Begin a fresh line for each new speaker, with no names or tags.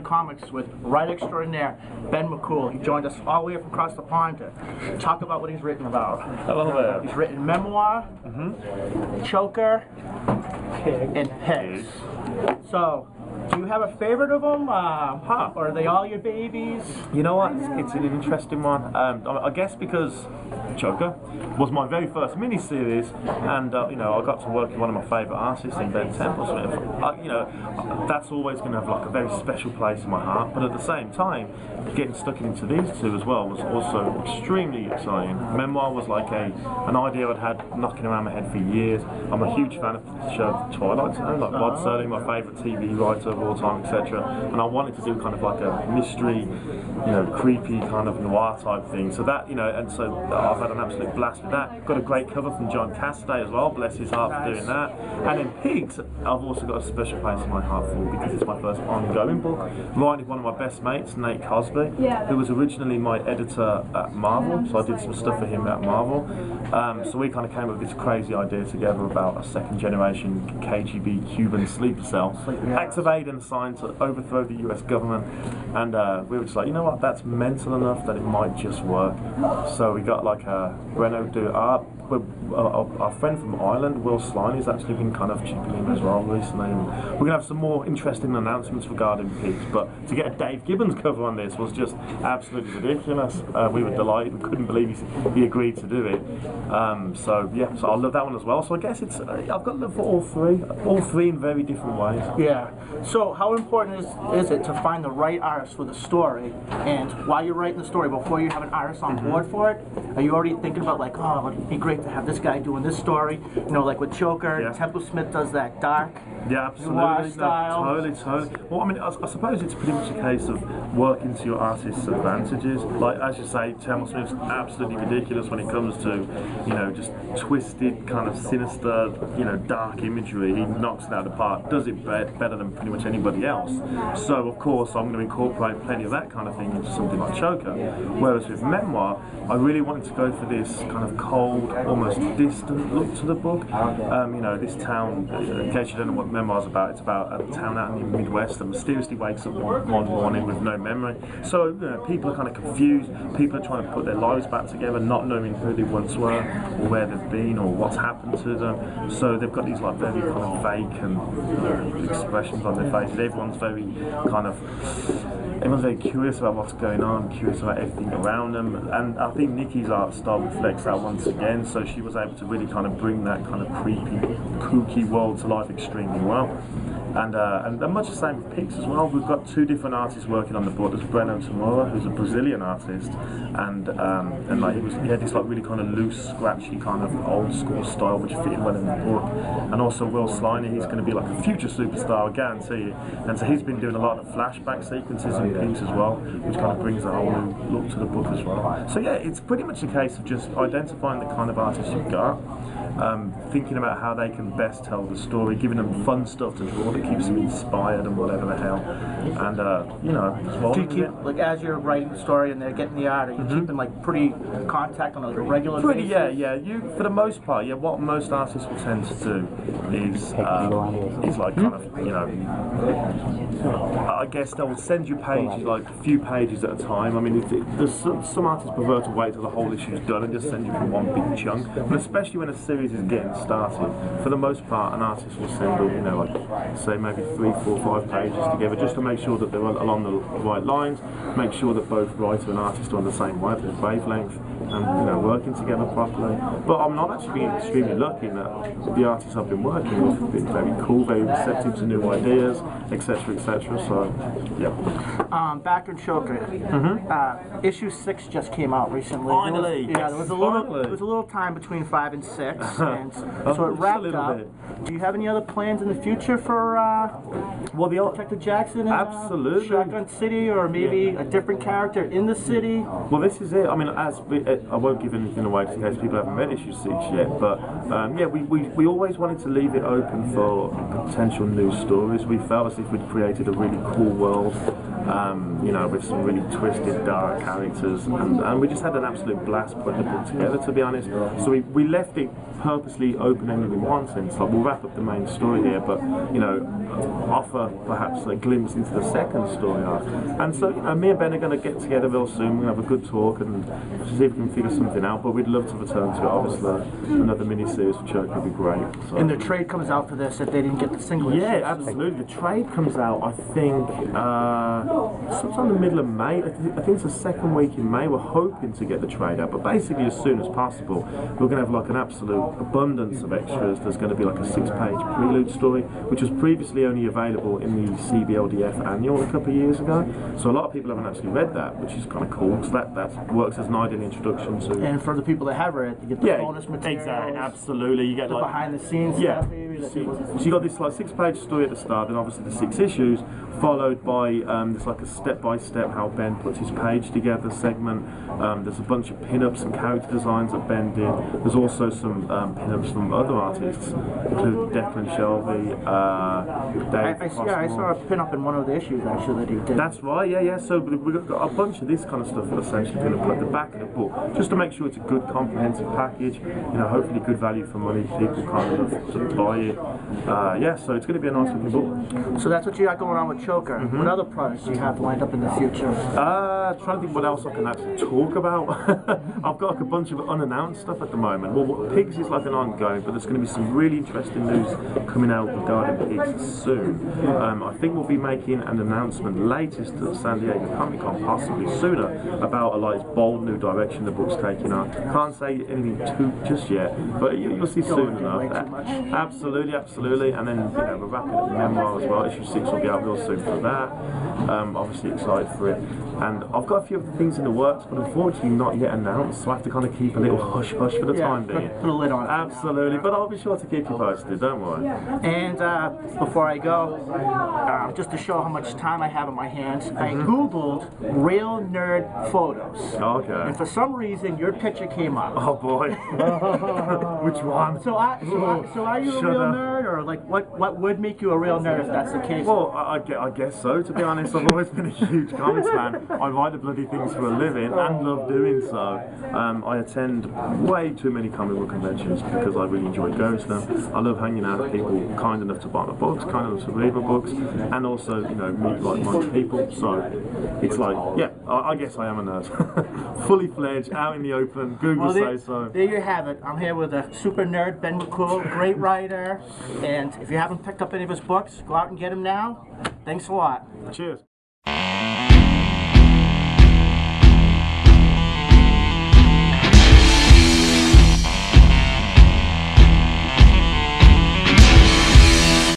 Comics with writer extraordinaire Ben McCool. He joined us all the way from across the pond to talk about what he's written about.
Hello there.
He's written memoir, Choker, and Pigs. So, do you have a favorite of them? Or are they all your babies?
You know what? It's an interesting one. I guess because Choker was my very first mini-series, and you know, I got to work with one of my favourite artists in Ben McCool. You know, that's always going to have like a very special place in my heart. But at the same time, getting stuck into these two as well was also extremely exciting. Memoir was like an idea I'd had knocking around my head for years. I'm a huge fan of the show Twilight Zone, like Rod Serling, my favourite TV writer of all time, etc. And I wanted to do kind of like a mystery, you know, creepy kind of noir type thing. So that, you know, and so I've had an absolute blast with that. Got a great cover from John Cassaday as well, bless his heart for doing that. And in Pigs, I've also got a special place in my heart for because it's my first ongoing book. Writing with one of my best mates, Nate Cosby, who was originally my editor at Marvel, so I did some stuff for him at Marvel. So we kind of came up with this crazy idea together about a second generation KGB Cuban sleeper cell, activated and assigned to overthrow the US government. And we were just like, you know what, that's mental enough that it might just work. So we got like a Breno do art. Our friend from Ireland, Will Sliney, has actually been kind of chipping in as well recently. And we're going to have some more interesting announcements regarding Pigs, but to get a Dave Gibbons cover on this was just absolutely ridiculous. We were delighted, we couldn't believe he agreed to do it. So yeah, so I love that one as well. So I guess it's, I've got love for all three in very different ways.
Yeah. So how important is it to find the right artist for the story? And while you're writing the story, before you have an artist on board for it, are you already thinking about like, oh, it'd be great to have this guy doing this story? You know, like with Choker, Temple Smith does that dark, noir style.
No, totally. Well, I mean, I suppose it's pretty much a case of working to your artist's advantages. Like, as you say, Temple Smith's absolutely ridiculous when it comes to, you know, just twisted, kind of sinister, you know, dark imagery. He knocks it out of the park, does it better than pretty much anybody else. So, of course, I'm going to incorporate plenty of that kind of thing into something like Choker. Whereas with Memoir, I really wanted to go for this kind of cold, almost distant look to the book. You know, this town, in case you don't know what Memoir's about, it's about a town out in the Midwest that mysteriously wakes up one morning with no memory. So, you know, people are kind of confused, people are trying to put their lives back together, not knowing who they once were, or where they've been, or what's happened to them. So they've got these like very kind of vacant expressions on their faces. Everyone's very curious about what's going on, curious about everything around them, and I think Nikki's art style reflects that once again, so she was able to really kind of bring that kind of creepy, kooky world to life extremely well. And much the same with Pigs as well. We've got two different artists working on the book. There's Breno Tamura, who's a Brazilian artist, and like he had this like really kind of loose, scratchy kind of old school style which fitted well in the book. And also Will Sliney, he's going to be like a future superstar, I guarantee you. And so he's been doing a lot of flashback sequences in Pigs as well, which kind of brings a whole new look to the book as well. So yeah, it's pretty much a case of just identifying the kind of artists you've got, thinking about how they can best tell the story, giving them fun stuff to draw that keeps them inspired and whatever the hell. And you know,
do you keep, like, as you're writing the story and they're getting the art, are you keeping like pretty contact on a regular basis?
Yeah. You, for the most part, what most artists will tend to do is like kind of, you know, I guess they'll send you pages, like a few pages at a time. I mean, there's some artists prefer to wait till the whole issue's done and just send you one big chunk. But especially when a series is getting started, for the most part, an artist will send you, you know, like say maybe 3, 4, 5 pages together, just to make sure that they're along the right lines, make sure that both writer and artist are on the same wavelength, and, you know, working together properly. But I'm not actually being extremely lucky in that the artists I've been working with have been very cool, very receptive to new ideas, etc., etc. So, yeah.
Back in Choker, issue 6 just came out recently.
Finally,
there was a little time between 5 and 6, and so it wrapped up. Do you have any other plans in the future for Detective Jackson and Shotgun City, or maybe a different character in the city?
Well, this is it. I mean, I won't give anything away in case people haven't read issue 6 yet, but yeah, we always wanted to leave it open for potential new stories. We felt as if we'd created a really cool world, you know, with some really twisted, dark characters, and we just had an absolute blast putting the book together, to be honest. So we left it purposely open-ended in one sense. Like, we'll wrap up the main story here, but you know, offer perhaps a glimpse into the second story arc. And so, you know, me and Ben are going to get together real soon. We're going to have a good talk and see if we can figure something out. But we'd love to return to it. Obviously, another mini-series for Joker would be great. So.
And the trade comes out for this if they didn't get the single.
Yeah, absolutely. The trade comes out, I think, sometime in the middle of May. I think it's the second week in May. We're hoping to get the trade out, but basically as soon as possible. We're going to have like an absolute abundance of extras. There's going to be like a 6-page prelude story, which was previously only available in the CBLDF annual a couple of years ago. So a lot of people haven't actually read that, which is kind of cool, because that works as an ideal introduction to.
And for the people that have read it, you get the bonus material.
Exactly, absolutely. You get
the
like
behind the scenes stuff. Maybe,
so you got this like 6-page story at the start, then obviously the 6 issues, followed by there's like a step-by-step how Ben puts his page together segment. There's a bunch of pin-ups and character designs that Ben did. There's also some pin-ups from other artists, including Declan Shelby, Dave.
I saw a pin-up in one of the issues actually that he did.
That's right, yeah. So we've got a bunch of this kind of stuff essentially going to put at the back of the book, just to make sure it's a good comprehensive package. You know, hopefully good value for money. People kind of to buy it. Yeah, so it's going to be a nice looking book.
So that's what you got going on with Choker. What other products do you have lined up in the future?
Trying to think what else I can actually talk about. I've got like a bunch of unannounced stuff at the moment. Well, Pigs is like an ongoing, but there's going to be some really interesting news coming out regarding Pigs soon. I think we'll be making an announcement latest at San Diego Comic Con, possibly sooner, about a like bold new direction the book's taking on. Can't say anything too just yet, but you'll see soon enough. Absolutely. And then, you know, we're wrapping up the memoir as well. Issue 6 will be out real soon for that. Obviously excited for it. And I've got a few other things in the works, but unfortunately not yet announced, so I have to kind of keep a little hush-hush for the time being.
Put a lid on it.
Absolutely, but I'll be sure to keep you posted, don't worry.
And before I go, just to show how much time I have in my hands, I Googled real nerd photos.
Okay.
And for some reason, your picture came up.
Oh boy. Which one?
So are you a real nerd, or like what would make you a real nerd if that's the case?
Well, I guess so, to be honest. I've always been a huge comics fan. I write the bloody things for a living and love doing so. I attend way too many comic book conventions because I really enjoy going to them. I love hanging out with people kind enough to buy my books, kind enough to read my books, and also, you know, meet like-minded people. So it's like, yeah, I guess I am a nerd. Fully fledged, out in the open. Google say so.
There you have it. I'm here with a super nerd, Ben McCool, great writer. And if you haven't picked up any of his books, go out and get them now. Thanks a lot.
Cheers.